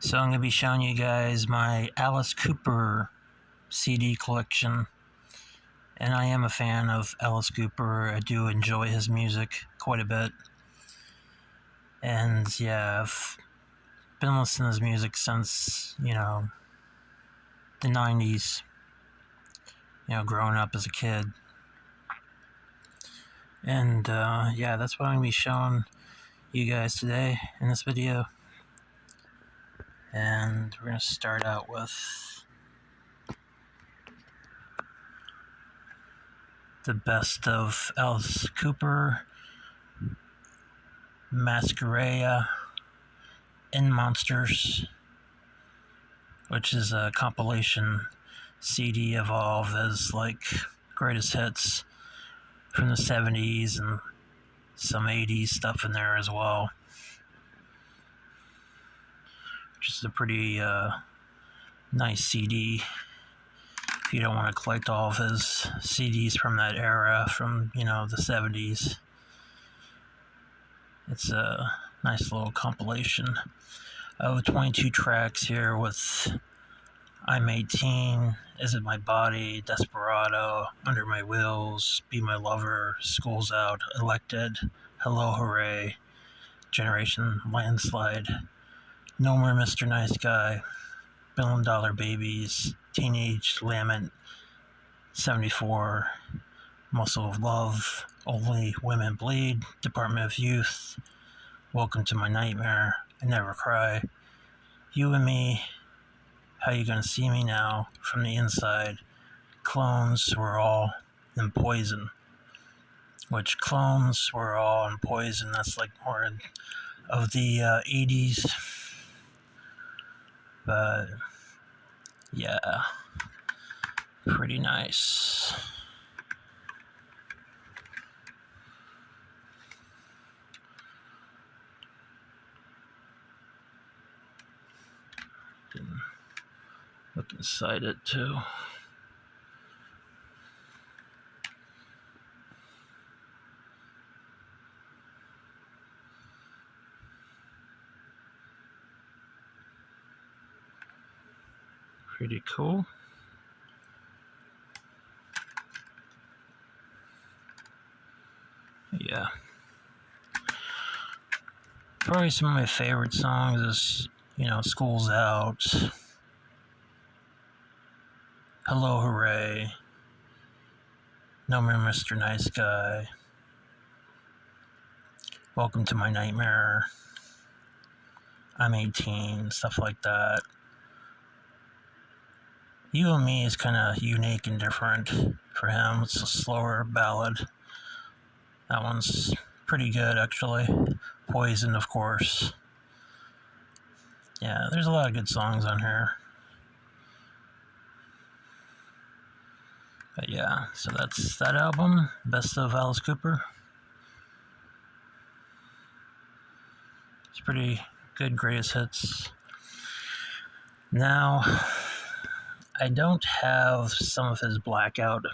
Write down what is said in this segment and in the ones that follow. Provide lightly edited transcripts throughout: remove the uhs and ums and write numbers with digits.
So I'm going to be showing you guys my Alice Cooper CD collection. And I am a fan of Alice Cooper. I do enjoy his music quite a bit. And yeah, I've been listening to his music since, the 90s, growing up as a kid. And yeah, that's what I'm going to be showing you guys today in this video. And we're going to start out with the best of Alice Cooper, Masquerade and Monsters, which is a compilation CD of all of his greatest hits from the 70s and some 80s stuff in there as well, which is a pretty nice CD if you don't want to collect all of his CDs from that era, from the 70s. It's a nice little compilation of 22 tracks here with I'm 18, Is It My Body, Desperado, Under My Wheels, Be My Lover, School's Out, Elected, Hello Hooray, Generation Landslide, No More Mr. Nice Guy, $1 Billion Babies, Teenage Lament, 74, Muscle of Love, Only Women Bleed, Department of Youth, Welcome to My Nightmare, I Never Cry, You and Me, How You Gonna See Me Now, From the Inside, Clones Were All in Poison, which Clones Were All in Poison, that's more of the 80s, but yeah, pretty nice. Can look inside it too. Pretty cool. Yeah. Probably some of my favorite songs is, School's Out, Hello Hooray, No More Mr. Nice Guy, Welcome to My Nightmare, I'm 18, stuff like that. You and Me is kind of unique and different for him. It's a slower ballad. That one's pretty good, actually. Poison, of course. Yeah, there's a lot of good songs on here. But yeah, so that's that album, Best of Alice Cooper. It's pretty good, greatest hits. Now, I don't have some of his Blackout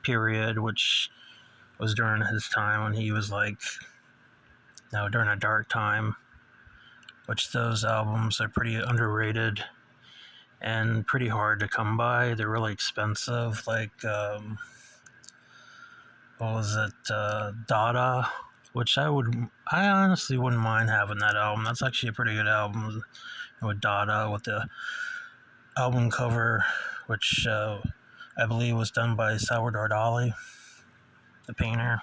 period, which was during his time when he was during a dark time, which those albums are pretty underrated and pretty hard to come by. They're really expensive. What was it? Dada, which I honestly wouldn't mind having that album. That's actually a pretty good album with Dada, with the album cover, which I believe was done by Salvador Dali, the painter.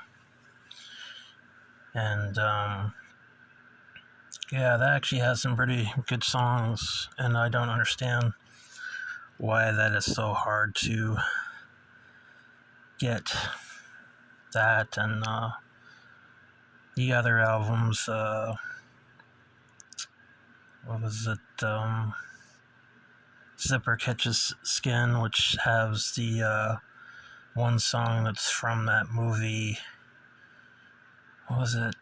And yeah, that actually has some pretty good songs, and I don't understand why that is so hard to get that. And the other albums, what was it? Zipper Catches Skin, which has the one song that's from that movie. What was it?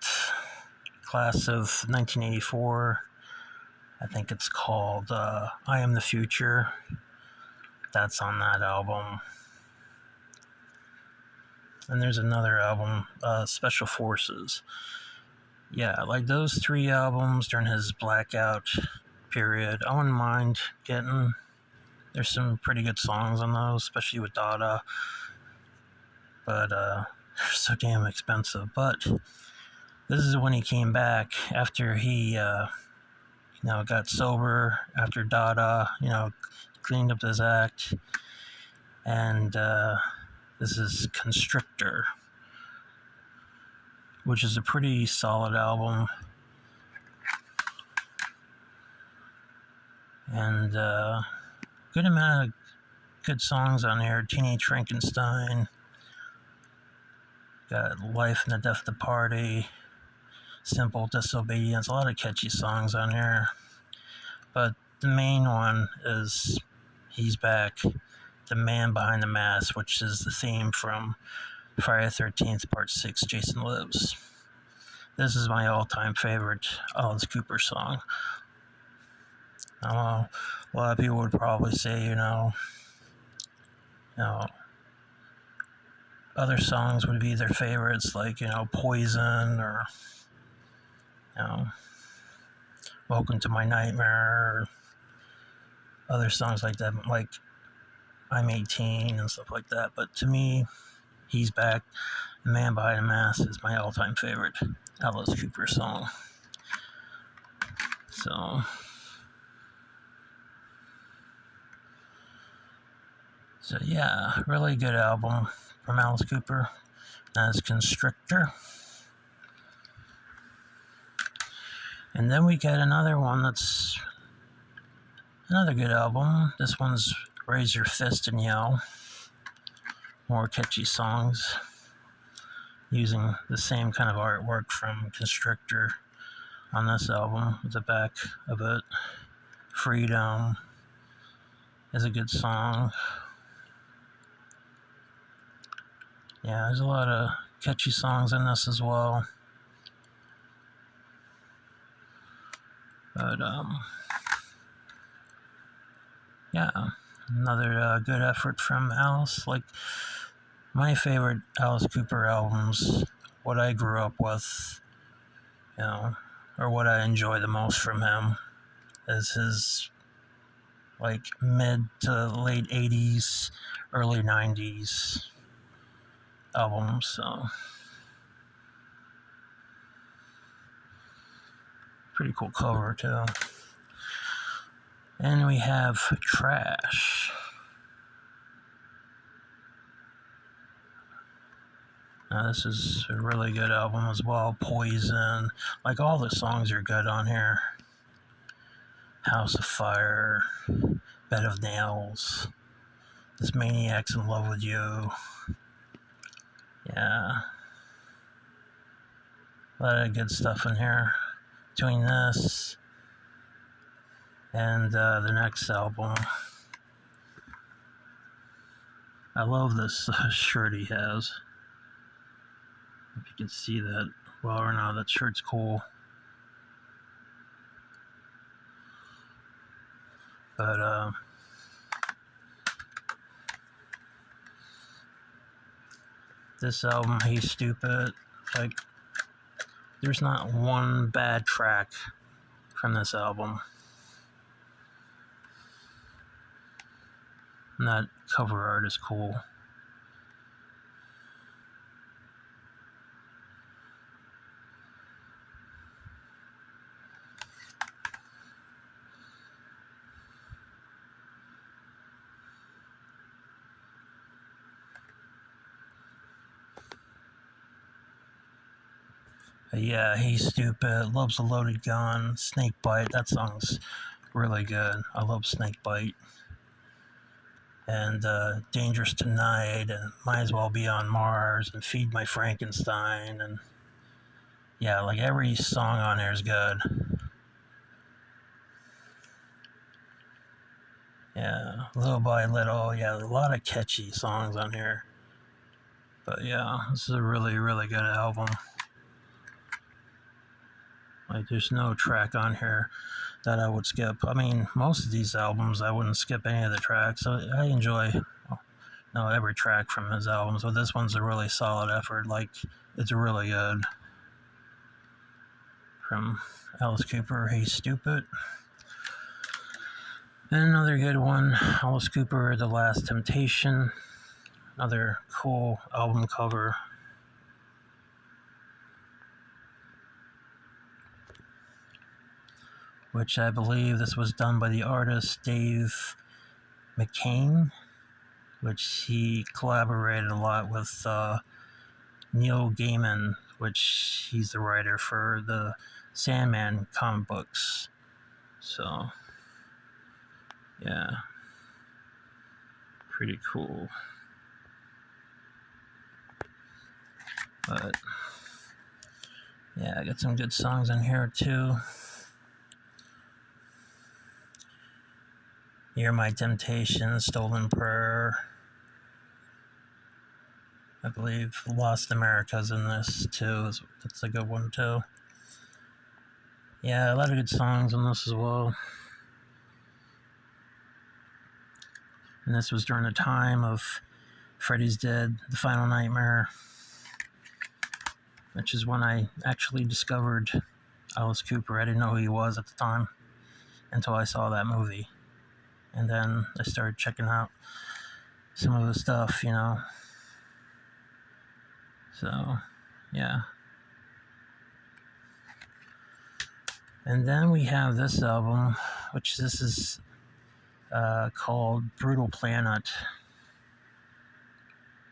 Class of 1984. I think it's called I Am the Future. That's on that album. And there's another album, Special Forces. Yeah, those three albums during his Blackout period. I wouldn't mind getting. There's some pretty good songs on those, especially with Dada, but they're so damn expensive. But this is when he came back after he, got sober after Dada, cleaned up his act, and this is Constrictor, which is a pretty solid album. And good amount of good songs on here. Teenage Frankenstein, got Life and the Death of the Party, Simple Disobedience, a lot of catchy songs on here. But the main one is He's Back, The Man Behind the Mask, which is the theme from Friday the 13th, Part 6, Jason Lives. This is my all-time favorite Alice Cooper song. A lot of people would probably say, other songs would be their favorites, like, Poison, or, Welcome to My Nightmare, or other songs like that, like I'm 18 and stuff like that. But to me, He's Back, The Man Behind the Mask is my all-time favorite Alice Cooper song. So yeah, really good album from Alice Cooper. That's Constrictor. And then we get another one that's another good album. This one's Raise Your Fist and Yell. More catchy songs using the same kind of artwork from Constrictor on this album at the back of it. Freedom is a good song. Yeah, there's a lot of catchy songs in this as well. But, yeah, another good effort from Alice. Like, my favorite Alice Cooper albums, what I grew up with, or what I enjoy the most from him, is his, like, mid to late 80s, early 90s albums, so pretty cool cover too. And we have Trash. Now this is a really good album as well. Poison, like all the songs are good on here. House of Fire, Bed of Nails, This Maniac's in Love with You. Yeah, a lot of good stuff in here between this and the next album. I love this shirt he has. If you can see that well or not, that shirt's cool. But this album, Hey Stupid, like, there's not one bad track from this album. And that cover art is cool. Yeah, He's Stupid, Love's a Loaded Gun, Snake Bite, that song's really good. I love Snake Bite. And Dangerous Tonight, and Might As Well Be on Mars, and Feed My Frankenstein, and yeah, like every song on there is good. Yeah, Little by Little, yeah, a lot of catchy songs on here. But yeah, this is a really, really good album. Like, there's no track on here that I would skip. I mean, most of these albums, I wouldn't skip any of the tracks. So I enjoy every track from his albums, but this one's a really solid effort. Like, it's really good. From Alice Cooper, Hey Stupid. And another good one, Alice Cooper, The Last Temptation. Another cool album cover. Which I believe this was done by the artist Dave McCain, which he collaborated a lot with Neil Gaiman, which he's the writer for the Sandman comic books. So, yeah, pretty cool. But, yeah, I got some good songs in here too. You're My Temptation, Stolen Prayer. I believe Lost America's in this too. That's a good one too. Yeah, a lot of good songs in this as well. And this was during the time of Freddy's Dead, The Final Nightmare, which is when I actually discovered Alice Cooper. I didn't know who he was at the time until I saw that movie. And then I started checking out some of the stuff, you know. So, yeah. And then we have this album, which this is called Brutal Planet,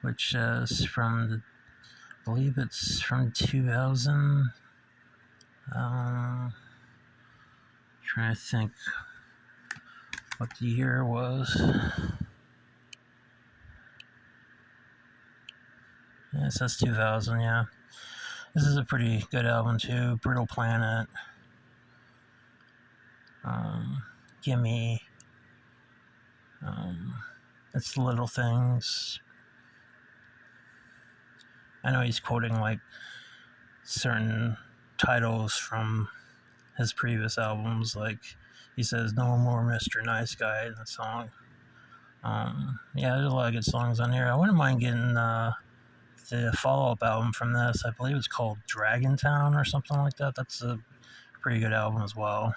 which is from, I believe it's from 2000. Trying to think what the year was. Yeah, it says 2000, yeah. This is a pretty good album too. Brutal Planet. Gimme. It's the Little Things. I know he's quoting like certain titles from his previous albums, like he says "No More Mr. Nice Guy" in the song. Yeah, there's a lot of good songs on here. I wouldn't mind getting the follow-up album from this. I believe it's called Dragon Town or something like that. That's a pretty good album as well.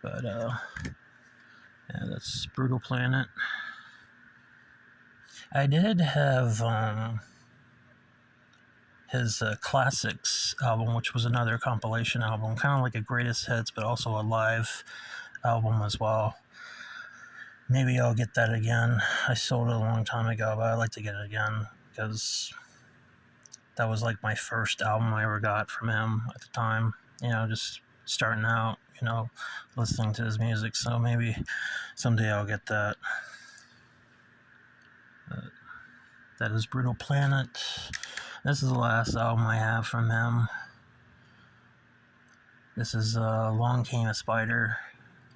But yeah, that's Brutal Planet. I did have his Classics album, which was another compilation album, kind of like a greatest hits, but also a live album as well. Maybe I'll get that again. I sold it a long time ago, but I'd like to get it again because that was like my first album I ever got from him at the time. You know, just starting out, you know, listening to his music. So maybe someday I'll get that. That is Brutal Planet. This is the last album I have from him. This is Long Came a Spider.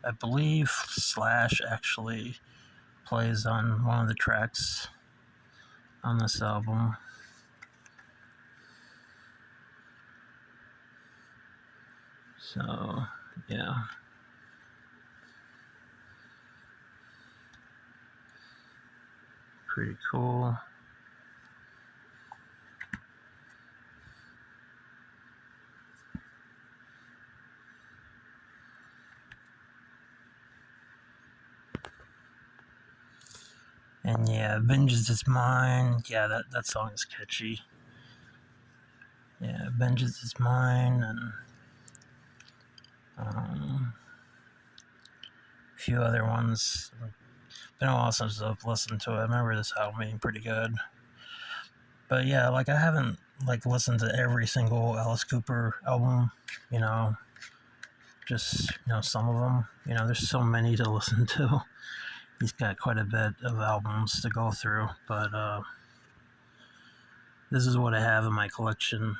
I believe Slash actually plays on one of the tracks on this album. So, yeah. Pretty cool. And yeah, Vengeance is Mine. Yeah, that song is catchy. Yeah, Vengeance is Mine, and a few other ones. Been a while since I've listened to it. I remember this album being pretty good. But yeah, like I haven't like listened to every single Alice Cooper album, you know, just, you know, some of them. You know, there's so many to listen to. He's got quite a bit of albums to go through, but this is what I have in my collection.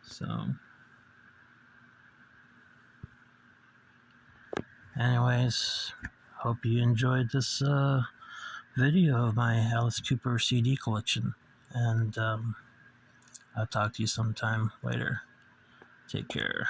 So, anyways, hope you enjoyed this video of my Alice Cooper CD collection, and I'll talk to you sometime later. Take care.